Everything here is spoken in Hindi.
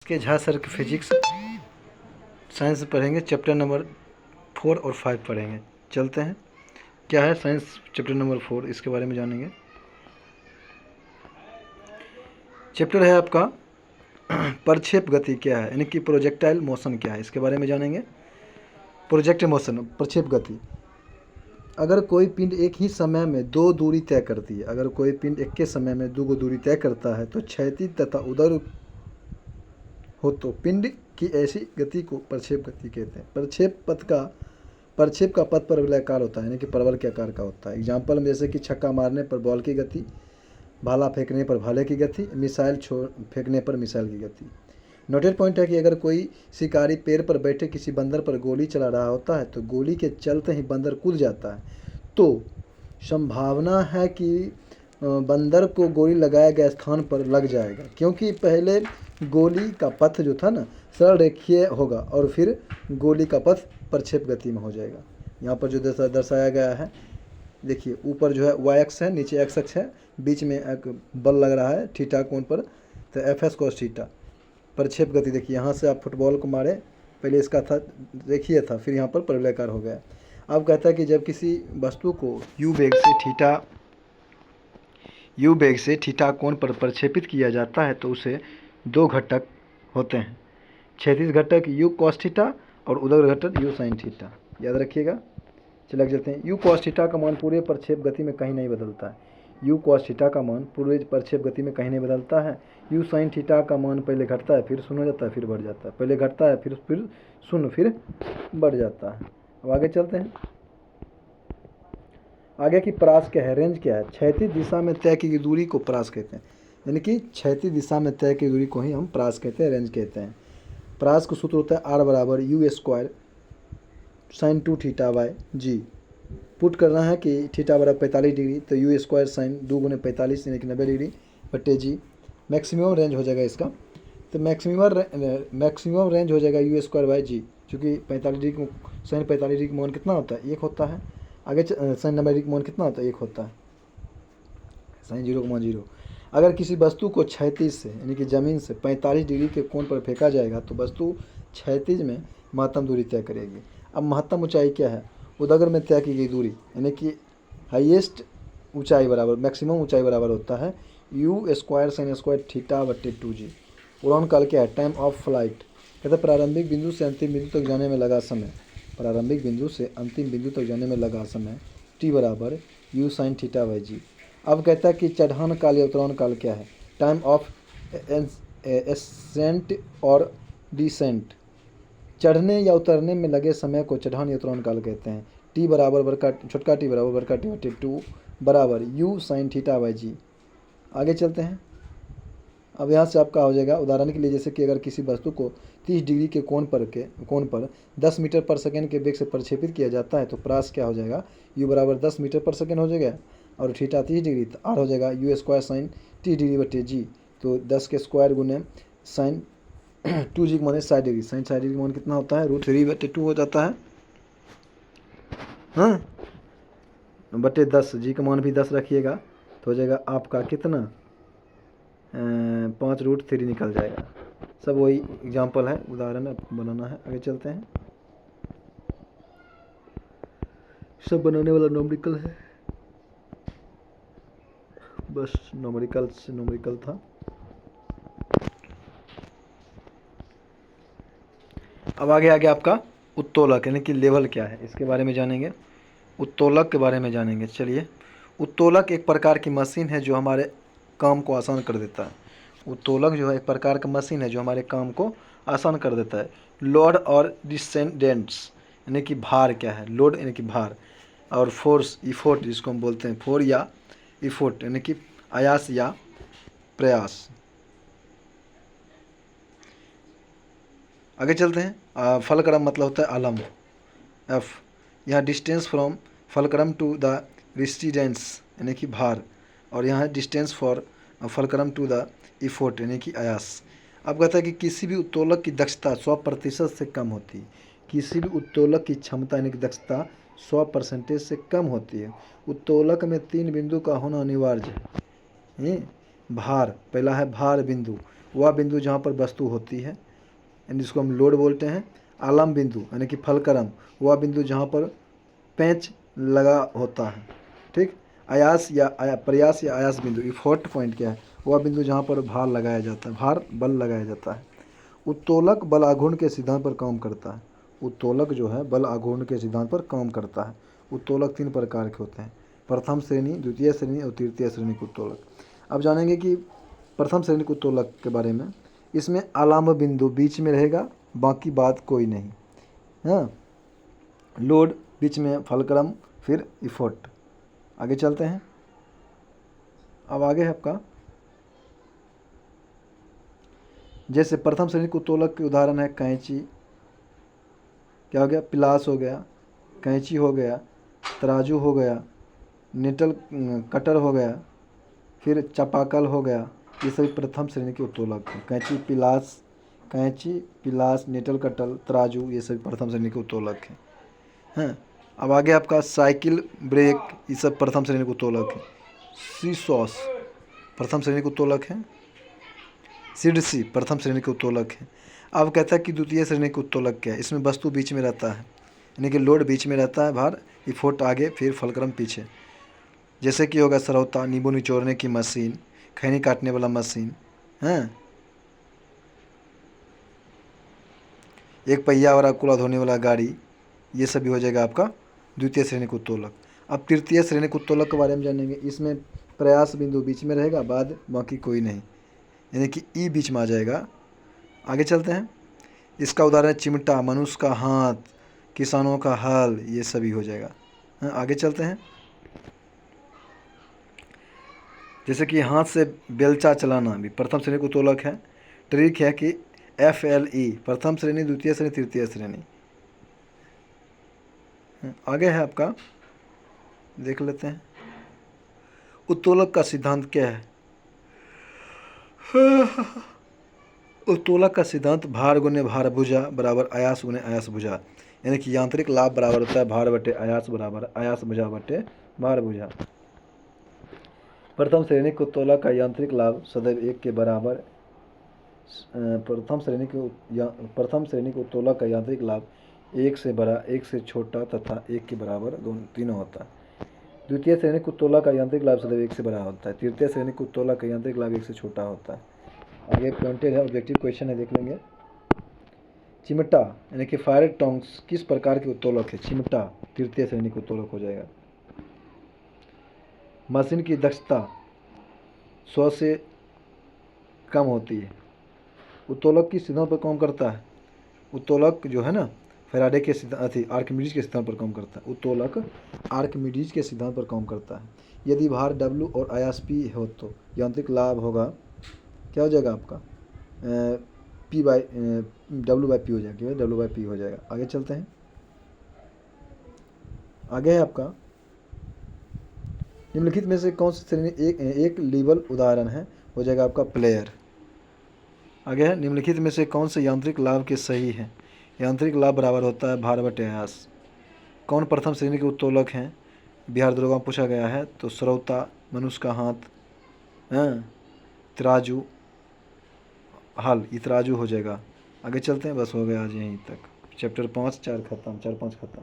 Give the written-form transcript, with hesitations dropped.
के झा सर के फिजिक्स साइंस पढ़ेंगे, चैप्टर नंबर 4 और 5 पढ़ेंगे। चलते हैं, क्या है साइंस चैप्टर नंबर 4, इसके बारे में जानेंगे। चैप्टर है आपका प्रक्षेप गति क्या है, यानी कि प्रोजेक्टाइल मोशन क्या है, इसके बारे में जानेंगे। प्रोजेक्ट मोशन, प्रक्षेप गति। अगर कोई पिंड एक ही समय में दो दूरी तय करती है, अगर कोई पिंड एक के समय में दो दूरी तय करता है तो क्षैतिज तथा उदर हो तो पिंड की ऐसी गति को प्रक्षेप गति कहते हैं। प्रक्षेप का पथ परवलयाकार होता है, यानी कि परवल के आकार का होता है। एग्जाम्पल में जैसे कि छक्का मारने पर बॉल की गति, भाला फेंकने पर भाले की गति, मिसाइल फेंकने पर मिसाइल की गति। नोटेड पॉइंट है कि अगर कोई शिकारी पेड़ पर बैठे किसी बंदर पर गोली चला रहा होता है तो गोली के चलते ही बंदर कूद जाता है, तो संभावना है कि बंदर को गोली लगाए गए स्थान पर लग जाएगा, क्योंकि पहले गोली का पथ जो था ना सरल रेखीय होगा और फिर गोली का पथ प्रक्षेप गति में हो जाएगा। यहाँ पर जो दर्शाया गया है, देखिए ऊपर जो है y अक्ष है, नीचे x अक्ष है, बीच में एक बल लग रहा है थीटा कोण पर, तो एफ एस कोस थीटा। प्रक्षेप गति देखिए, यहाँ से आप फुटबॉल को मारे, पहले इसका था रेखीय था, फिर यहाँ पर परवलयाकार हो गया। अब कहता है कि जब किसी वस्तु को u वेग से थीटा कोण पर प्रक्षेपित किया जाता है तो उसे दो घटक होते हैं, क्षैतिज घटक u cos थीटा और उदर घटक u sin थीटा। याद रखिएगा। चले चलते हैं। u cos थीटा का मान पूरे प्रक्षेप गति में कहीं नहीं बदलता है। u cos थीटा का मान पूरे प्रक्षेप गति में कहीं नहीं बदलता है। u sin थीटा का मान पहले घटता है फिर शून्य हो जाता है फिर बढ़ जाता है, पहले घटता है फिर शून्य फिर बढ़ जाता है। अब आगे चलते हैं। आगे की परास क्या है, रेंज क्या है। क्षैतिज दिशा में तय की गई दूरी को परास कहते हैं, यानी कि क्षैतिज दिशा में तय की दूरी को ही हम परास कहते हैं, रेंज कहते हैं। परास का सूत्र होता है r बराबर u square sine 2 theta by g. Put करना है कि थीटा बराबर 45 डिग्री, तो u स्क्वायर साइन 2 गुने 45 यानी कि 90 डिग्री बटे जी। मैक्सिमम रेंज हो जाएगा इसका, तो मैक्सिमम रेंज हो जाएगा u स्क्वायर बाई जी, चूँकि 45 डिग्री साइन 45 डिग्री का मान कितना होता है, 1 होता है। आगे साइन 90 डिग्री का मान कितना होता है, 1 होता है। साइन 0 का मान 0। अगर किसी वस्तु को क्षैतिज से यानी कि ज़मीन से 45 डिग्री के कोण पर फेंका जाएगा तो वस्तु क्षैतिज में महत्तम दूरी तय करेगी। अब महत्तम ऊंचाई क्या है, उदगर में तय की गई दूरी, यानी कि हाईएस्ट ऊंचाई बराबर मैक्सिमम ऊंचाई बराबर होता है u square sine square theta बटे 2g। उड़ान काल क्या है, टाइम ऑफ फ्लाइट। कहते प्रारंभिक बिंदु से अंतिम बिंदु तक जाने में लगा समय, प्रारंभिक बिंदु से अंतिम बिंदु तक जाने में लगा समय t बराबर u साइन थीटा बाई जी। अब कहता है कि चढ़ान काल या उतरान काल क्या है, टाइम ऑफ एसेंट और डिसेंट। चढ़ने या उतरने में लगे समय को चढ़ान या उतरान काल कहते हैं। टी बराबर छोटका टी बराबर बड़का टी बटे 2 बराबर u साइन थीटा बाई जी। आगे चलते हैं। अब यहाँ से आपका हो जाएगा, उदाहरण के लिए जैसे कि अगर किसी वस्तु को 30 डिग्री के कोण पर 10 मीटर पर सेकेंड के वेग से प्रक्षेपित किया जाता है तो परास क्या हो जाएगा, u बराबर 10 मीटर पर सेकेंड हो जाएगा और थीटा 30 डिग्री, तो r हो जाएगा u स्क्वायर साइन 30 डिग्री बटे जी। तो 10 के स्क्वायर गुने साइन 2g का मान 60 डिग्री, साइन 60 डिग्री का मान कितना होता है, √3 बटे 2 हो जाता है, हाँ बटे 10, जी का मान भी 10 रखिएगा तो हो जाएगा आपका कितना 5√3 निकल जाएगा। सब वही एग्जाम्पल है, उदाहरण बनाना है। आगे चलते हैं। सब बनाने वाला नोमरिकल है, बस नोमरिकल से नोमरिकल था। अब आगे आपका उत्तोलक यानी कि लेवल क्या है, इसके बारे में जानेंगे। उत्तोलक के बारे में जानेंगे। चलिए, उत्तोलक एक प्रकार की मशीन है जो हमारे काम को आसान कर देता है। उत्तोलक जो है एक प्रकार का मशीन है जो हमारे काम को आसान कर देता है। लोड और डिसेंडेंट्स यानी कि भार क्या है, लोड यानी कि भार, और फोर्स इफोर्ट जिसको हम बोलते हैं, फोर या इफोर्ट यानी कि आयास या प्रयास। आगे चलते हैं। फलक्रम मतलब होता है आलम, एफ। यहाँ distance from fulcrum to the resistance यानी कि भार, और यहाँ distance for fulcrum to the effort यानी कि आयास। अब कहता है कि किसी भी उत्तोलक की दक्षता 100% से कम होती है। किसी भी उत्तोलक की क्षमता यानी कि दक्षता 100% से कम होती है। उत्तोलक में 3 बिंदु का होना अनिवार्य है। भार, पहला है भार बिंदु, वह बिंदु जहाँ पर वस्तु होती है, यानी जिसको हम लोड बोलते हैं। आलम बिंदु यानी कि फलक्रम, वह बिंदु जहाँ पर पेंच लगा होता है, ठीक। प्रयास या आयास बिंदु, इफोर्ट पॉइंट क्या है, वह बिंदु जहाँ पर भार लगाया जाता है, भार बल लगाया जाता है। उत्तोलक बल आघूर्ण के सिद्धांत पर काम करता है। उत्तोलक जो है बल आघूर्ण के सिद्धांत पर काम करता है। उत्तोलक 3 प्रकार के होते हैं, प्रथम श्रेणी, द्वितीय श्रेणी और तृतीय श्रेणी के उत्तोलक। अब जानेंगे कि प्रथम श्रेणी के उत्तोलक के बारे में। इसमें आलम्ब बिंदु बीच में रहेगा, बाकी बात कोई नहीं। हाँ, लोड बीच में, फलक्रम, फिर इफोर्ट। आगे चलते हैं। अब आगे है आपका, जैसे प्रथम श्रेणी के उत्तोलक के उदाहरण है कैंची, क्या हो गया, पिलास हो गया, कैंची हो गया, तराजू हो गया, निटल कटर हो गया, फिर चापाकल हो गया। ये सभी प्रथम श्रेणी के उत्तोलक हैं। कैंची, पिलास, निटल कटर, तराजू, ये सभी प्रथम श्रेणी के उत्तोलक हैं। हैं। अब आगे आपका साइकिल, ब्रेक, ये सब प्रथम श्रेणी के उत्तोलक है। सीसॉस प्रथम श्रेणी के उत्तोलक है। सिडसी प्रथम श्रेणी के उत्तोलक है। अब कहता है कि द्वितीय श्रेणी के उत्तोलक क्या है। इसमें वस्तु बीच में रहता है, यानी कि लोड बीच में रहता है, भार इफोर्ट आगे, फिर फलक्रम पीछे। जैसे कि होगा सरौता, नींबू निचोड़ने की मशीन, खैनी काटने वाला मशीन, हैं, एक पहिया वाला कूड़ा धोने वाला गाड़ी, ये सभी हो जाएगा आपका द्वितीय श्रेणी के उत्तोलक। अब तृतीय श्रेणी के उत्तोलक के बारे में जानेंगे। इसमें प्रयास बिंदु बीच में रहेगा, बाद बाकी कोई नहीं, यानी कि ई बीच में आ जाएगा। आगे चलते हैं। इसका उदाहरण है चिमटा, मनुष्य का हाथ, किसानों का हल, ये सभी हो जाएगा। हाँ, आगे चलते हैं। जैसे कि हाथ से बेलचा चलाना भी प्रथम श्रेणी का उत्तोलक है। ट्रिक है कि FLE प्रथम श्रेणी, द्वितीय श्रेणी, तृतीय श्रेणी। आगे है आपका, देख लेते हैं उत्तोलक का सिद्धांत क्या है। उत्तोलक का सिद्धांत भार गुने भार भुजा बराबर आयास गुने आयास भुजा, यानी कि यांत्रिक लाभ बराबर होता है भार बटे आयास बराबर आयास भुजा बटे भार भुजा। प्रथम श्रेणी के उत्तोलक का यांत्रिक लाभ सदैव 1 के बराबर। प्रथम श्रेणी के उत्तोलक का यांत्रिक लाभ 1 से बड़ा, 1 से छोटा तथा 1 के बराबर तीनों होता है। द्वितीय श्रेणी के उत्तोलक का यांत्रिक लाभ सदैव 1 से बड़ा होता है। तृतीय श्रेणी के उत्तोलक का यांत्रिक लाभ 1 से छोटा होता है। आगे पॉइंटेड है, ऑब्जेक्टिव क्वेश्चन है, देख लेंगे। चिमटा यानी कि फायर टोंग्स किस प्रकार के उत्तोलक है। चिमटा तृतीय श्रेणी के उत्तोलक हो जाएगा। मशीन की दक्षता 100 से कम होती है। उत्तोलक किस सिद्धांत पर काम करता है। उत्तोलक जो है ना, फैराडे के सिद्धांत, आर्किमिडीज के सिद्धांत पर काम करता है। उत्तोलक आर्किमिडीज के सिद्धांत पर काम करता है। यदि भार W और आयास P हो तो यांत्रिक लाभ होगा, क्या हो जाएगा आपका, W/P हो जाएगा, W/P हो जाएगा। आगे चलते हैं। आगे है आपका, निम्नलिखित में से कौन सी श्रेणी एक लीवल उदाहरण है, हो जाएगा आपका प्लेयर। आगे है, निम्नलिखित में से कौन से यांत्रिक लाभ के सही है। यांत्रिक लाभ बराबर होता है भार बटे आयास। कौन प्रथम श्रेणी के उत्तोलक हैं, बिहार दरोगा में पूछा गया है, तो सरौता, मनुष्य का हाथ, तराजू, हल, ये तराजू हो जाएगा। आगे चलते हैं, बस हो गया आज यहीं तक। चैप्टर 5 4 खत्म, 4 5 खत्म।